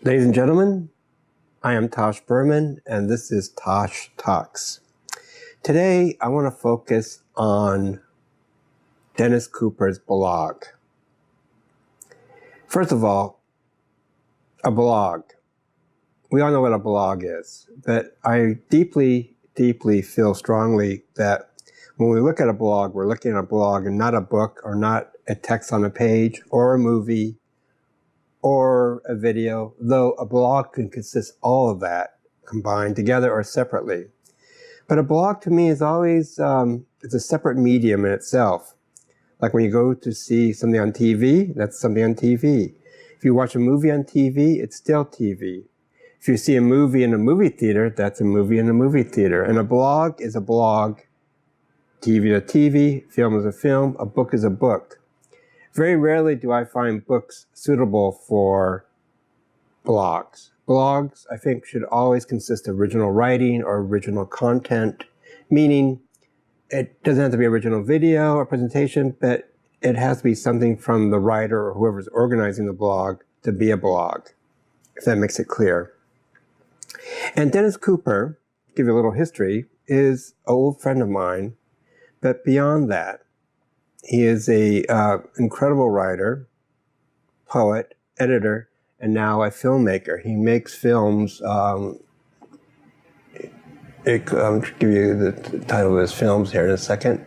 Ladies and gentlemen, I am Tosh Berman, and this is Tosh Talks. Today, I want to focus on Dennis Cooper's blog. First of all, a blog. We all know what a blog is, but I deeply feel strongly that when we look at a blog, we're looking at a blog and not a book or not a text on a page or a movie or a video, though a blog can consist all of that combined together or separately. But a blog to me is always, it's a separate medium in itself. Like when you go to see something on TV, that's something on TV. If you watch a movie on TV, it's still TV. If you see a movie in a movie theater, that's a movie in a movie theater. And a blog is a blog, TV to TV, film is a film, a book is a book. Very rarely do I find books suitable for blogs. Blogs, I think, should always consist of original writing or original content, meaning it doesn't have to be original video or presentation, but it has to be something from the writer or whoever's organizing the blog to be a blog, if that makes it clear. And Dennis Cooper, to give you a little history, is an old friend of mine, but beyond that, he is an incredible writer, poet, editor, and now a filmmaker. He makes films. I'll give you the title of his films here in a second.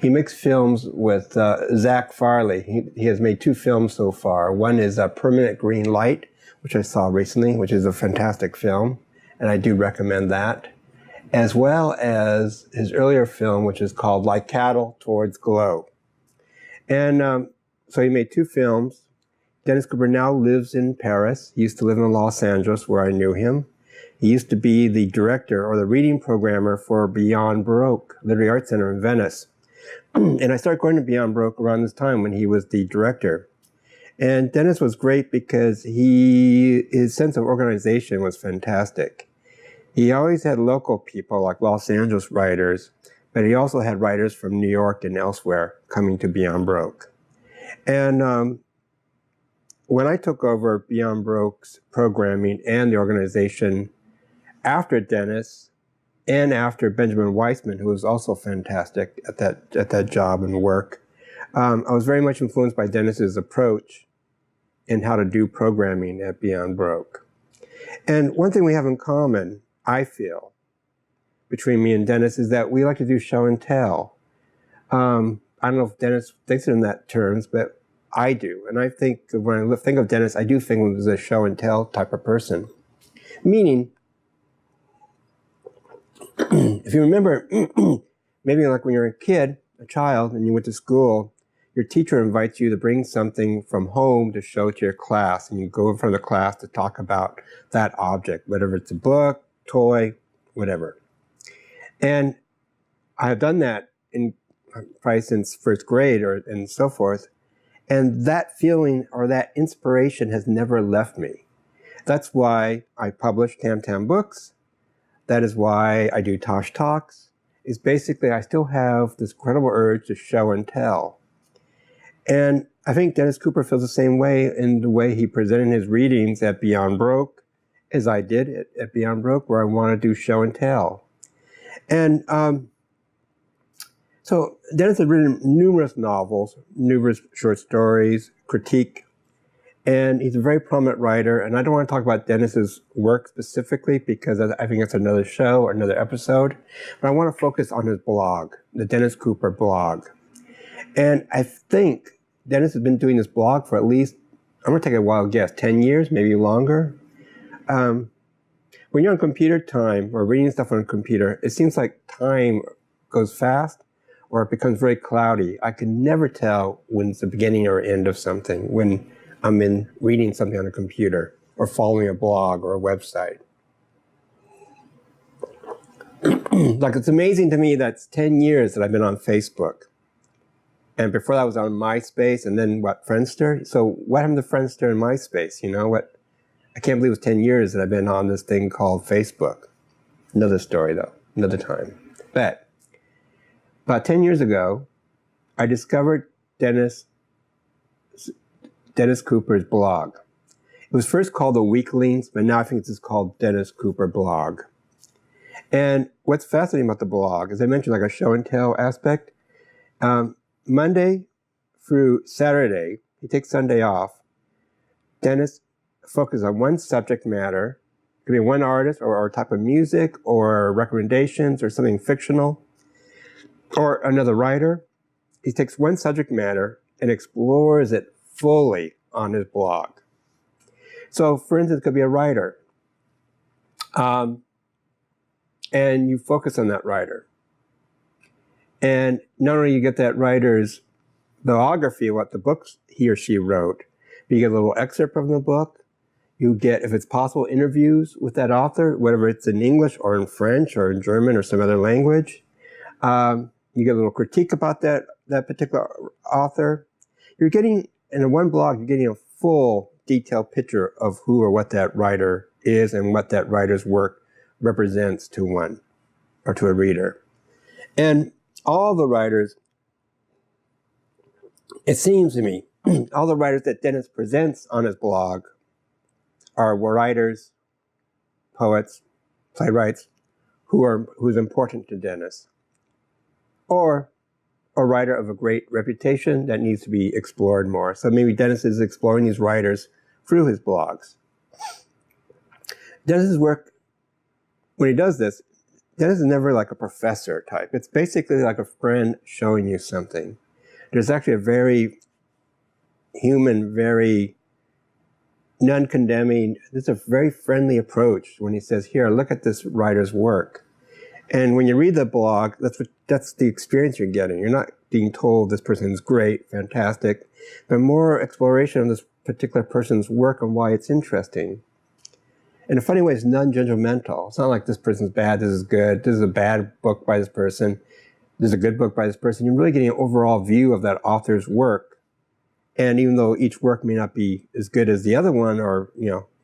He makes films with Zach Farley. He has made 2 films so far. One is Permanent Green Light, which I saw recently, which is a fantastic film, and I do recommend that, as well as his earlier film, which is called Like Cattle Towards Glow. And so he made 2 films. Dennis Cooper now lives in Paris. He used to live in Los Angeles, where I knew him. He used to be the director or the reading programmer for Beyond Baroque, Literary Arts Center in Venice. And I started going to Beyond Baroque around this time when he was the director. And Dennis was great because his sense of organization was fantastic. He always had local people like Los Angeles writers, but he also had writers from New York and elsewhere coming to Beyond Baroque. And when I took over Beyond Baroque's programming and the organization after Dennis and after Benjamin Weissman, who was also fantastic at that job and work, I was very much influenced by Dennis's approach in how to do programming at Beyond Baroque. And one thing we have in common, I feel, between me and Dennis is that we like to do show and tell. I don't know if Dennis thinks it in that terms, but I do. And I think when I think of Dennis, I do think of him as a show and tell type of person. Meaning, if you remember, maybe like when you're a kid, a child, and you went to school, your teacher invites you to bring something from home to show to your class, and you go in front of the class to talk about that object, whatever it's a book, toy, whatever. And I have done that probably since first grade and so forth. And that feeling or that inspiration has never left me. That's why I publish Tam Tam Books. That is why I do Tosh Talks. Is basically I still have this incredible urge to show and tell. And I think Dennis Cooper feels the same way in the way he presented his readings at Beyond Baroque as I did at Beyond Baroque, where I want to do show and tell. And so Dennis had written numerous novels, numerous short stories, critique, and he's a very prominent writer. And I don't want to talk about Dennis's work specifically because I think that's another show or another episode. But I want to focus on his blog, the Dennis Cooper blog. And I think Dennis has been doing this blog for at least, I'm going to take a wild guess, 10 years, maybe longer. When you're on computer time or reading stuff on a computer, it seems like time goes fast or it becomes very cloudy. I can never tell when it's the beginning or end of something when I'm reading something on a computer or following a blog or a website. Like, it's amazing to me that's 10 years that I've been on Facebook. And before that I was on MySpace and then Friendster? So what happened to Friendster and MySpace? You know what? I can't believe it was 10 years that I've been on this thing called Facebook. Another story, though, another time. But about 10 years ago, I discovered Dennis Cooper's blog. It was first called The Weaklings, but now I think it's just called Dennis Cooper Blog. And what's fascinating about the blog, as I mentioned, like a show and tell aspect, Monday through Saturday, he takes Sunday off. Dennis focuses on one subject matter. It could be one artist or type of music or recommendations or something fictional or another writer. He takes one subject matter and explores it fully on his blog. So, for instance, it could be a writer. And you focus on that writer. And not only you get that writer's biography of what the books he or she wrote, but you get a little excerpt from the book. You get, if it's possible, interviews with that author, whether it's in English or in French or in German or some other language. You get a little critique about that particular author. You're getting, in one blog, you're getting a full detailed picture of who or what that writer is and what that writer's work represents to one or to a reader. And all the writers, it seems to me, all the writers that Dennis presents on his blog are writers, poets, playwrights, who's important to Dennis, or a writer of a great reputation that needs to be explored more. So maybe Dennis is exploring these writers through his blogs. Dennis's work, when he does this, Dennis is never like a professor type. It's basically like a friend showing you something. There's actually a very human, very non-condemning, there's a very friendly approach when he says, here, look at this writer's work. And when you read the blog, that's the experience you're getting. You're not being told this person's great, fantastic, but more exploration of this particular person's work and why it's interesting. In a funny way, it's non-judgmental. It's not like this person's bad, this is good, this is a bad book by this person, this is a good book by this person. You're really getting an overall view of that author's work. And even though each work may not be as good as the other one or,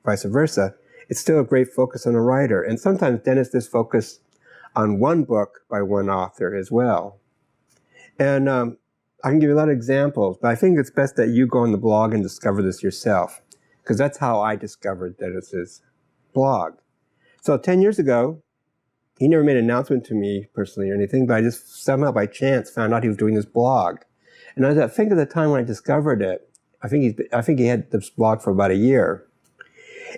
vice versa, it's still a great focus on a writer. And sometimes Dennis does focus on one book by one author as well. And I can give you a lot of examples, but I think it's best that you go on the blog and discover this yourself, because that's how I discovered Dennis's blog. So 10 years ago, he never made an announcement to me personally or anything, but I just somehow by chance found out he was doing this blog. And I think at the time when I discovered it, I think he had this blog for about a year.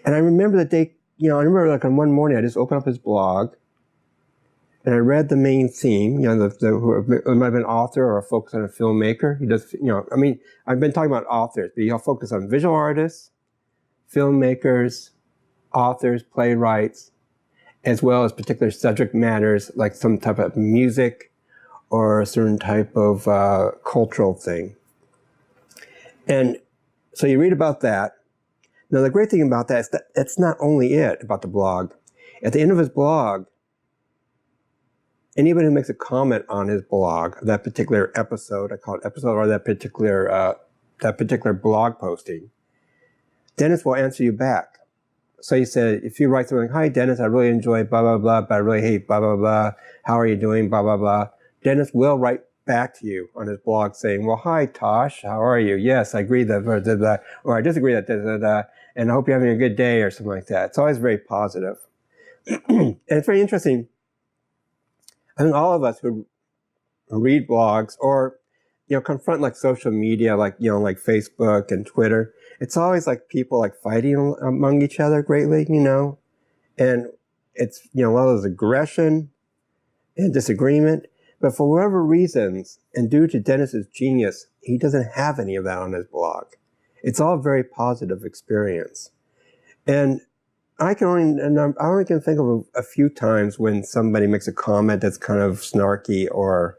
And I remember the day, I remember like on one morning, I just opened up his blog and I read the main theme, it might have been an author or a focus on a filmmaker. He does, I've been talking about authors, but he'll focus on visual artists, filmmakers, authors, playwrights, as well as particular subject matters like some type of music or a certain type of cultural thing. And so you read about that. Now, the great thing about that is that it's not only it about the blog. At the end of his blog, anybody who makes a comment on his blog, that particular episode, I call it episode, or that particular blog posting, Dennis will answer you back. So you said, if you write something like, hi, Dennis, I really enjoy blah, blah, blah, but I really hate blah, blah, blah. How are you doing? Blah, blah, blah. Dennis will write back to you on his blog saying, well, hi, Tosh, how are you? Yes, I agree that, blah, blah, blah, or I disagree that, blah, blah, blah, and I hope you're having a good day or something like that. It's always very positive. And it's very interesting. I think all of us who read blogs or, confront like social media, like Facebook and Twitter, it's always like people like fighting among each other greatly, and it's, a lot of aggression and disagreement. But for whatever reasons, and due to Dennis's genius, he doesn't have any of that on his blog. It's all very positive experience. And I only can think of a few times when somebody makes a comment that's kind of snarky or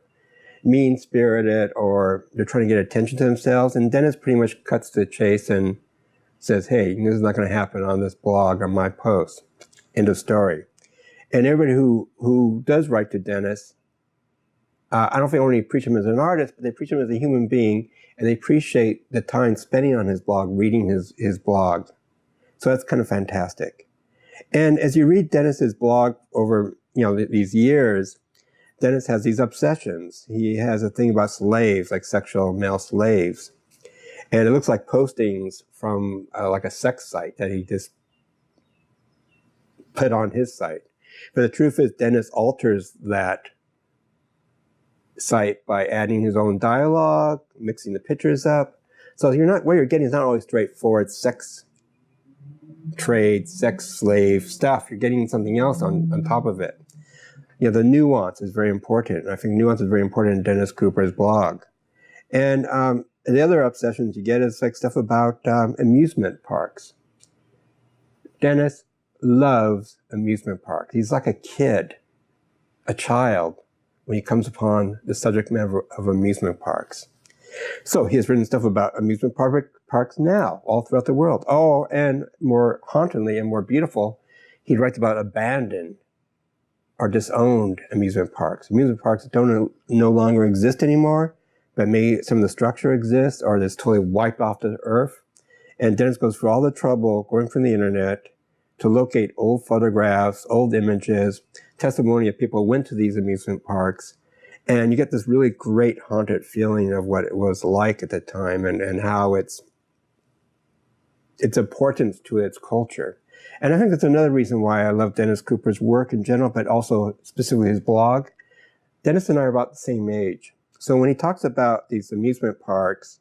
mean-spirited, or they're trying to get attention to themselves. And Dennis pretty much cuts to the chase and says, hey, this is not going to happen on this blog or my post. End of story. And everybody who does write to Dennis, I don't think only appreciate him as an artist, but they appreciate him as a human being, and they appreciate the time spending on his blog, reading his blog. So that's kind of fantastic. And as you read Dennis's blog over, these years, Dennis has these obsessions. He has a thing about slaves, like sexual male slaves. And it looks like postings from like a sex site that he just put on his site. But the truth is, Dennis alters that site by adding his own dialogue, mixing the pictures up. So what you're getting is not always straightforward sex trade, sex slave stuff. You're getting something else on top of it. The nuance is very important. And I think nuance is very important in Dennis Cooper's blog. And the other obsessions you get is like stuff about amusement parks. Dennis loves amusement parks. He's like a kid, a child, when he comes upon the subject matter of amusement parks. So he has written stuff about amusement parks now, all throughout the world. Oh, and more hauntingly and more beautiful, he writes about abandoned or disowned amusement parks. Amusement parks that no longer exist anymore, but maybe some of the structure exists or it's totally wiped off the earth. And Dennis goes through all the trouble going from the internet to locate old photographs, old images, testimony of people who went to these amusement parks. And you get this really great haunted feeling of what it was like at the time and how its importance to its culture. And I think that's another reason why I love Dennis Cooper's work in general, but also specifically his blog. Dennis and I are about the same age. So when he talks about these amusement parks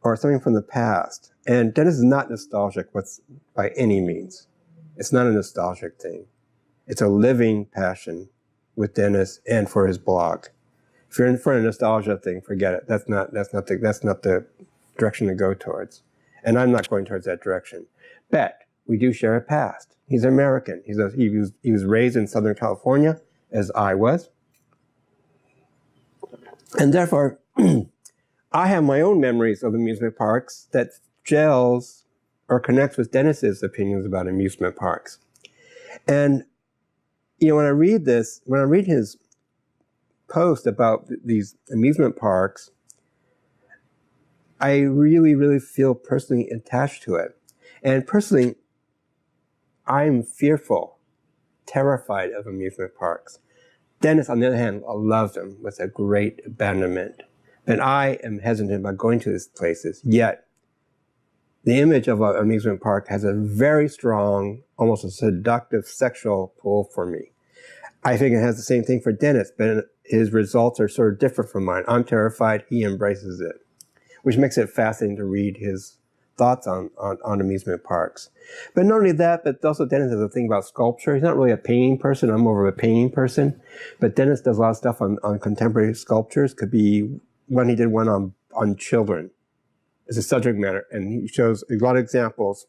or something from the past, and Dennis is not nostalgic by any means. It's not a nostalgic thing. It's a living passion with Dennis and for his blog. If you're in for a nostalgia thing, forget it. That's not the direction to go towards. And I'm not going towards that direction. But we do share a past. He's American. He was raised in Southern California, as I was. And therefore, I have my own memories of amusement parks that gels or connects with Dennis's opinions about amusement parks. And, when I read his post about these amusement parks, I really, really feel personally attached to it. And personally, I'm fearful, terrified of amusement parks. Dennis, on the other hand, loves them with a great abandonment. But I am hesitant about going to these places, yet the image of an amusement park has a very strong, almost a seductive sexual pull for me. I think it has the same thing for Dennis, but his results are sort of different from mine. I'm terrified, he embraces it, which makes it fascinating to read his thoughts on amusement parks. But not only that, but also Dennis has a thing about sculpture. He's not really a painting person, I'm more of a painting person, but Dennis does a lot of stuff on contemporary sculptures. Could be he did one on children. It's a subject matter, and he shows a lot of examples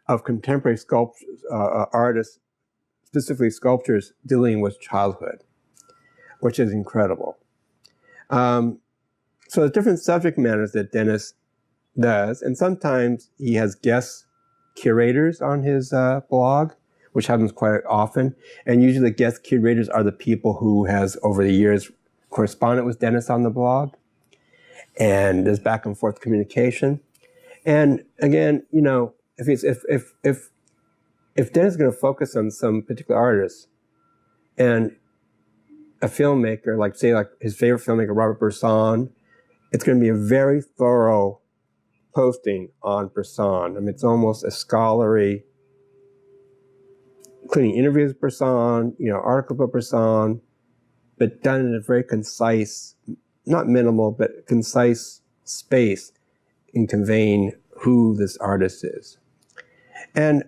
of contemporary sculptures, artists, specifically sculptors, dealing with childhood, which is incredible. So there's different subject matters that Dennis does, and sometimes he has guest curators on his blog, which happens quite often, and usually the guest curators are the people who has, over the years, corresponded with Dennis on the blog. And there's back and forth communication. And again, if Dennis is going to focus on some particular artist and a filmmaker, like his favorite filmmaker, Robert Bresson, it's going to be a very thorough posting on Bresson. I mean, it's almost a scholarly, including interviews with Bresson, articles about Bresson, but done in a very concise, not minimal, but concise space in conveying who this artist is. And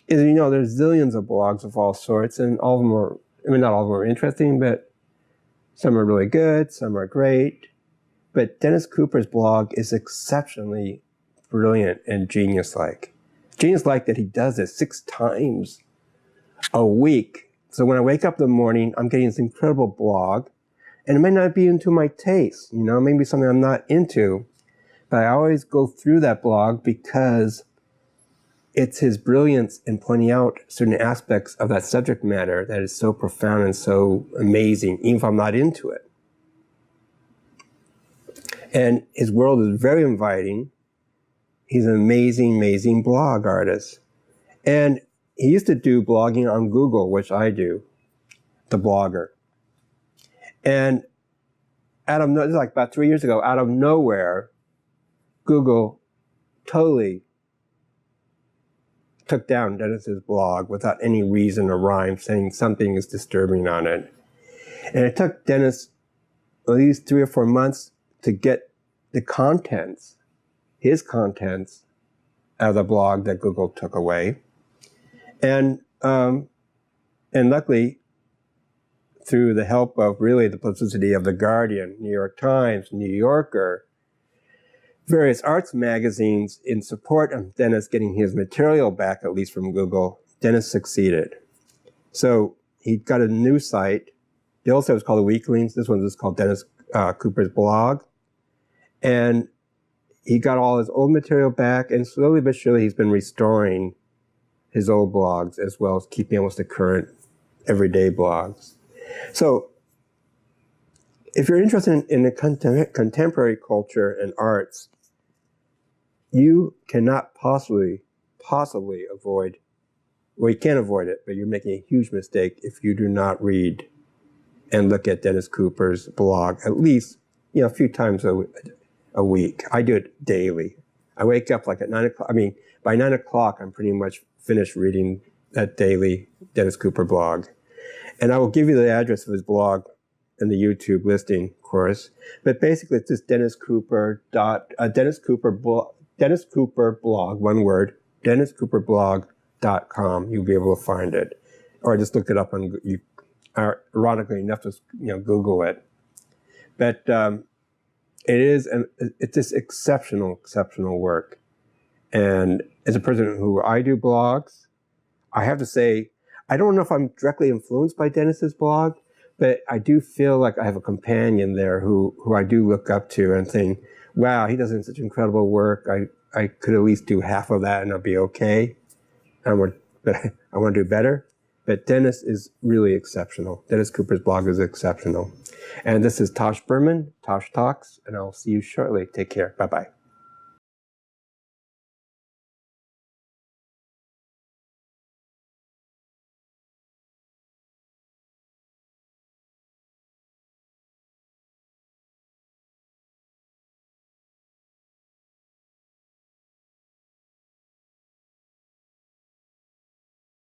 there's zillions of blogs of all sorts, and all of them are, not all of them are interesting, but some are really good, some are great. But Dennis Cooper's blog is exceptionally brilliant and genius-like. Genius-like that he does it 6 times a week. So when I wake up in the morning, I'm getting this incredible blog, and it might not be into my taste, maybe something I'm not into, but I always go through that blog because it's his brilliance in pointing out certain aspects of that subject matter that is so profound and so amazing, even if I'm not into it. And his world is very inviting. He's an amazing, amazing blog artist. And he used to do blogging on Google, which I do, the blogger. And this is like about 3 years ago, out of nowhere, Google totally took down Dennis's blog without any reason or rhyme, saying something is disturbing on it. And it took Dennis at least 3 or 4 months to get the contents, his contents, out of the blog that Google took away. And luckily, through the help of really the publicity of The Guardian, New York Times, New Yorker, various arts magazines in support of Dennis getting his material back, at least from Google, Dennis succeeded. So he got a new site. The old site was called The Weeklings. This one is called Dennis Cooper's blog. And he got all his old material back, and slowly but surely he's been restoring his old blogs as well as keeping almost the current everyday blogs. So if you're interested in the contemporary culture and arts, you cannot possibly avoid, well, you can't avoid it, but you're making a huge mistake if you do not read and look at Dennis Cooper's blog at least, a few times a week. I do it daily. I wake up like at 9 o'clock. By 9 o'clock, I'm pretty much finished reading that daily Dennis Cooper blog. And I will give you the address of his blog in the YouTube listing, of course. But basically, it's just Dennis Cooper blog, one word, DennisCooperblog.com. You'll be able to find it. Or just look it up on, ironically enough, just Google it. But it's just exceptional work. And as a person who I do blogs, I have to say, I don't know if I'm directly influenced by Dennis's blog, but I do feel like I have a companion there who I do look up to and think, wow, he does such incredible work. I could at least do half of that and I'll be okay. But I want to do better. But Dennis is really exceptional. Dennis Cooper's blog is exceptional. And this is Tosh Berman, Tosh Talks, and I'll see you shortly. Take care. Bye-bye.